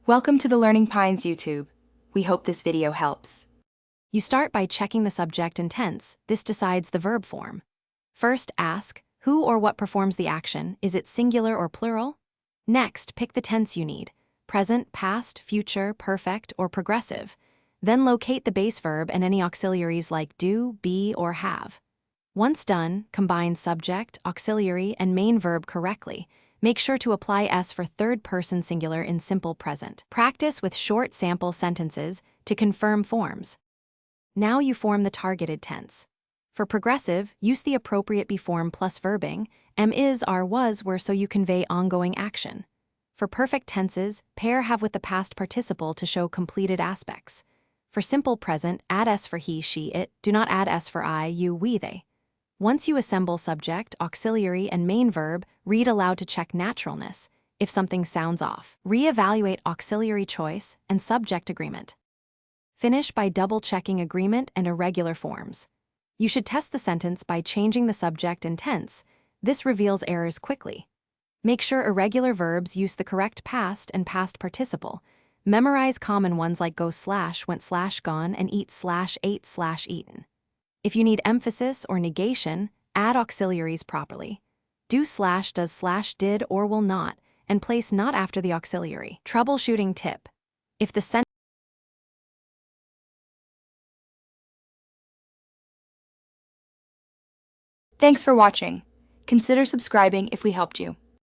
Welcome to the Learning Pines YouTube. We hope this video helps. You start by checking the subject and tense. This decides the verb form. First, ask, who or what performs the action? Is it singular or plural? Next, pick the tense you need: present, past, future, perfect, or progressive. Then locate the base verb and any auxiliaries like do, be, or have. Once done, combine subject, auxiliary, and main verb correctly. Make sure to apply S for third-person singular in simple present. Practice with short sample sentences to confirm forms. Now you form the targeted tense. For progressive, use the appropriate be form plus verbing. Am, is, are, was, were so you convey ongoing action. For perfect tenses, pair have with the past participle to show completed aspects. For simple present, add S for he, she, it. Do not add S for I, you, we, they. Once you assemble subject, auxiliary, and main verb, read aloud to check naturalness. If something sounds off, re-evaluate auxiliary choice and subject agreement. Finish by double-checking agreement and irregular forms. You should test the sentence by changing the subject and tense. This reveals errors quickly. Make sure irregular verbs use the correct past and past participle. Memorize common ones like go slash, went slash gone, and eat slash ate slash eaten. If you need emphasis or negation, add auxiliaries properly. Do slash, does slash, did, or will not, and place not after the auxiliary. Troubleshooting tip: if the sentence Thanks for watching. Consider subscribing if we helped you.